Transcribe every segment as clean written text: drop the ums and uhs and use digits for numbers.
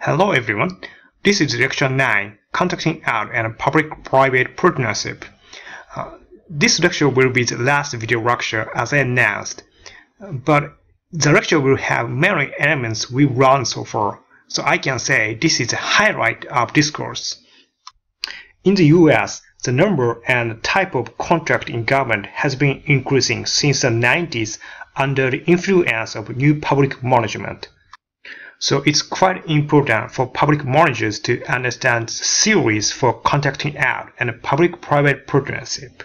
Hello everyone, this is Lecture 9, Contracting Out and Public-Private Partnership. This lecture will be the last video lecture as I announced, but the lecture will have many elements we've run so far, so I can say this is a highlight of this course. In the US, the number and type of contract in government has been increasing since the 90s under the influence of new public management. So it's quite important for public managers to understand the theories for contracting out and public-private partnership.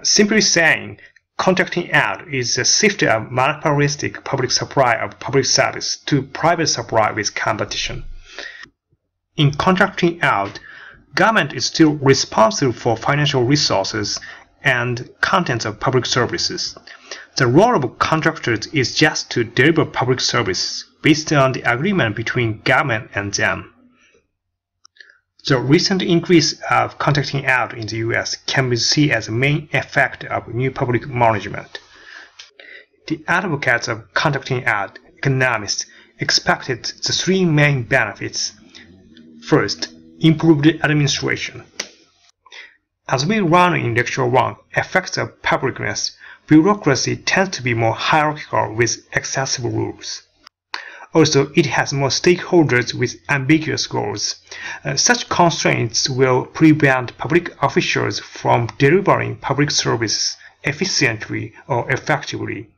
Simply saying, contracting out is a shift of monopolistic public supply of public service to private supply with competition. In contracting out, government is still responsible for financial resources and contents of public services. The role of contractors is just to deliver public services based on the agreement between government and them. The recent increase of contracting out in the US can be seen as a main effect of new public management. The advocates of contracting out, economists, expected the three main benefits. First, improved administration. As we learned in Lecture 1, effects of publicness, bureaucracy tends to be more hierarchical with excessive rules. Also, it has more stakeholders with ambiguous goals. Such constraints will prevent public officials from delivering public services efficiently or effectively.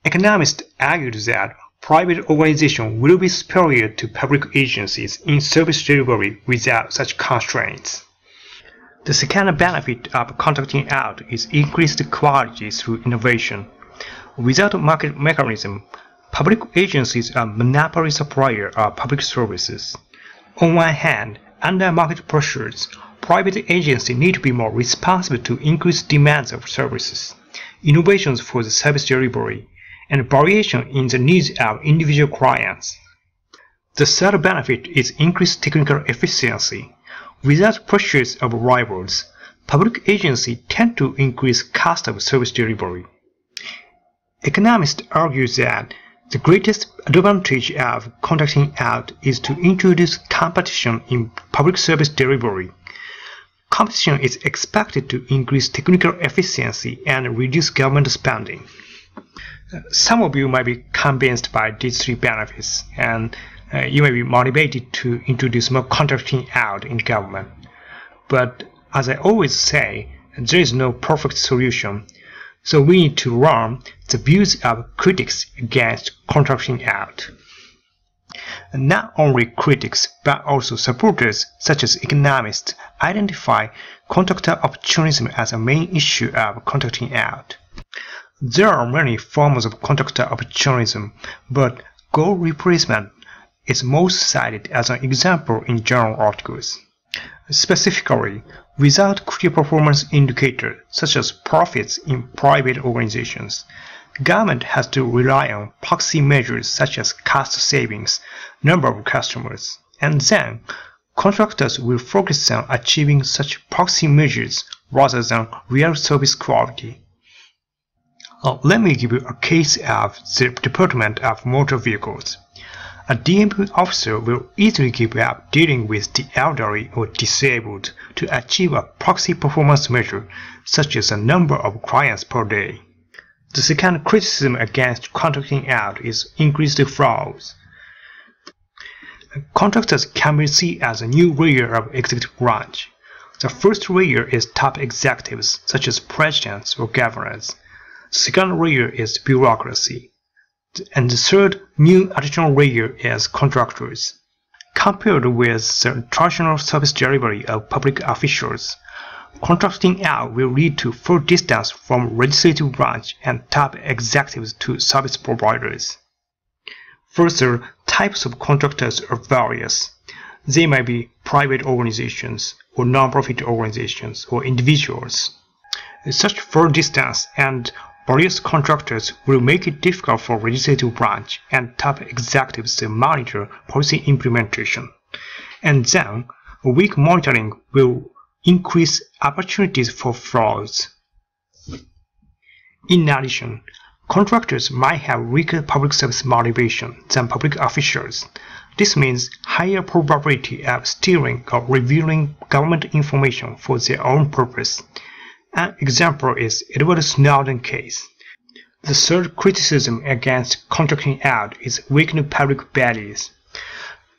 Economists argued that private organizations will be superior to public agencies in service delivery without such constraints. The second benefit of contracting out is increased quality through innovation. Without a market mechanism, public agencies are monopoly suppliers of public services. On one hand, under market pressures, private agencies need to be more responsive to increased demands of services, innovations for the service delivery, and variation in the needs of individual clients. The third benefit is increased technical efficiency. Without pressures of rivals, public agencies tend to increase cost of service delivery. Economists argue that the greatest advantage of contracting out is to introduce competition in public service delivery. Competition is expected to increase technical efficiency and reduce government spending. Some of you might be convinced by these three benefits, and you may be motivated to introduce more contracting out in government. But as I always say, there is no perfect solution. So we need to learn the views of critics against contracting out. Not only critics, but also supporters such as economists identify contractor opportunism as a main issue of contracting out. There are many forms of contractor opportunism, but goal replacement is most cited as an example in journal articles. Specifically, without clear performance indicators such as profits in private organizations, government has to rely on proxy measures such as cost savings, number of customers, and then contractors will focus on achieving such proxy measures rather than real service quality. Let me give you a case of the Department of Motor Vehicles. A DMV officer will easily give up dealing with the elderly or disabled to achieve a proxy performance measure such as the number of clients per day. The second criticism against contracting out is increased frauds. Contractors can be seen as a new layer of executive branch. The first layer is top executives such as presidents or governors. The second layer is bureaucracy. And the third new additional layer is contractors. Compared with the traditional service delivery of public officials, contracting out will lead to further distance from legislative branch and top executives to service providers. Further, types of contractors are various. They may be private organizations, or non-profit organizations, or individuals. Such further distance and various contractors will make it difficult for legislative branch and top executives to monitor policy implementation. And then, weak monitoring will increase opportunities for frauds. In addition, contractors might have weaker public service motivation than public officials. This means higher probability of stealing or revealing government information for their own purpose. An example is Edward Snowden case. The third criticism against contracting out is weakening public values.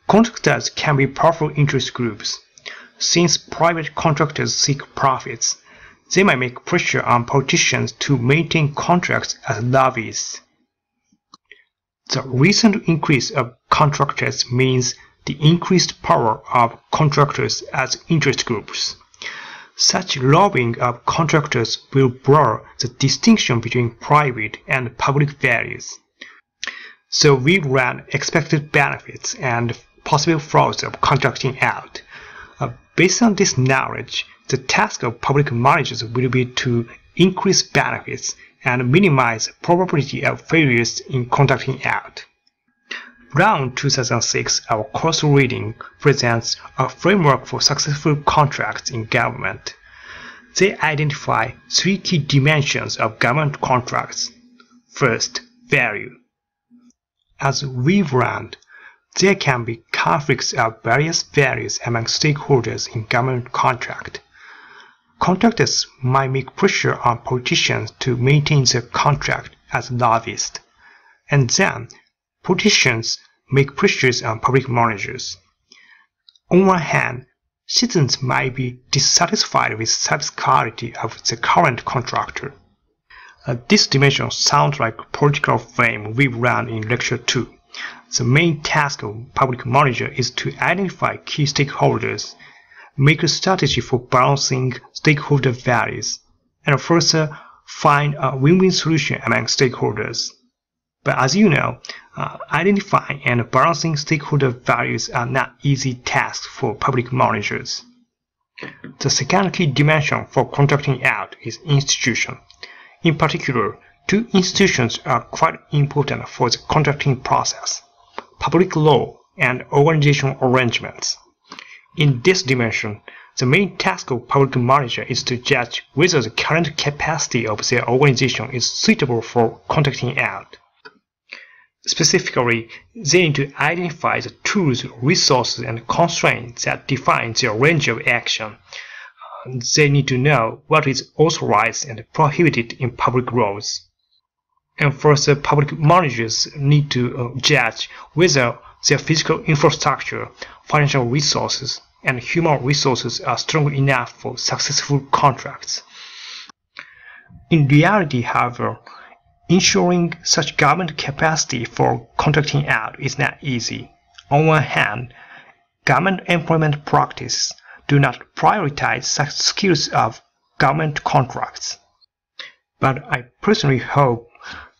Contractors can be powerful interest groups. Since private contractors seek profits, they might make pressure on politicians to maintain contracts as lobbyists. The recent increase of contractors means the increased power of contractors as interest groups. Such lobbying of contractors will blur the distinction between private and public values. So we ran expected benefits and possible flaws of contracting out. Based on this knowledge, the task of public managers will be to increase benefits and minimize probability of failures in contracting out. Around 2006, our course reading presents a framework for successful contracts in government. They identify three key dimensions of government contracts. First, value. As we've learned, there can be conflicts of various values among stakeholders in government contract. Contractors might make pressure on politicians to maintain their contract as lobbyists, and then politicians make pressures on public managers. On one hand, citizens might be dissatisfied with service quality of the current contractor. This dimension sounds like a political frame we've run in Lecture 2. The main task of public manager is to identify key stakeholders, make a strategy for balancing stakeholder values, and further find a win-win solution among stakeholders. But as you know, identifying and balancing stakeholder values are not easy tasks for public managers. The second key dimension for contracting out is institution. In particular, two institutions are quite important for the contracting process: public law and organizational arrangements. In this dimension, the main task of public manager is to judge whether the current capacity of their organization is suitable for contracting out. Specifically, they need to identify the tools, resources, and constraints that define their range of action. They need to know what is authorized and prohibited in public laws. And further, public managers need to judge whether their physical infrastructure, financial resources, and human resources are strong enough for successful contracts. In reality, however, ensuring such government capacity for contracting out is not easy. On one hand, government employment practices do not prioritize such skills of government contracts. But I personally hope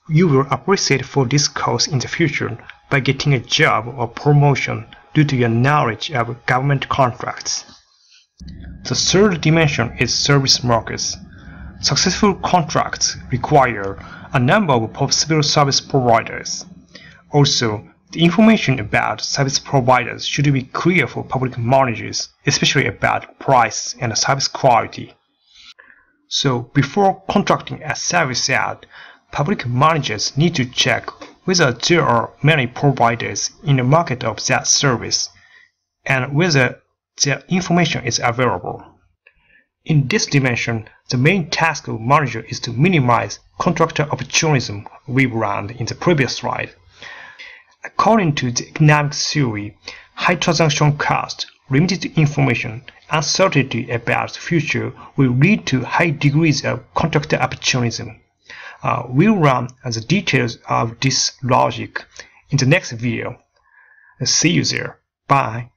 you will appreciate for this course in the future by getting a job or promotion due to your knowledge of government contracts. The third dimension is service markets. Successful contracts require a number of possible service providers. Also, the information about service providers should be clear for public managers, especially about price and service quality. So, before contracting a service out, public managers need to check whether there are many providers in the market of that service and whether their information is available. In this dimension, the main task of manager is to minimize contractor opportunism we learned in the previous slide. According to the economic theory, high transaction cost, limited information, uncertainty about the future will lead to high degrees of contractor opportunism. We'll run the details of this logic in the next video. See you there. Bye.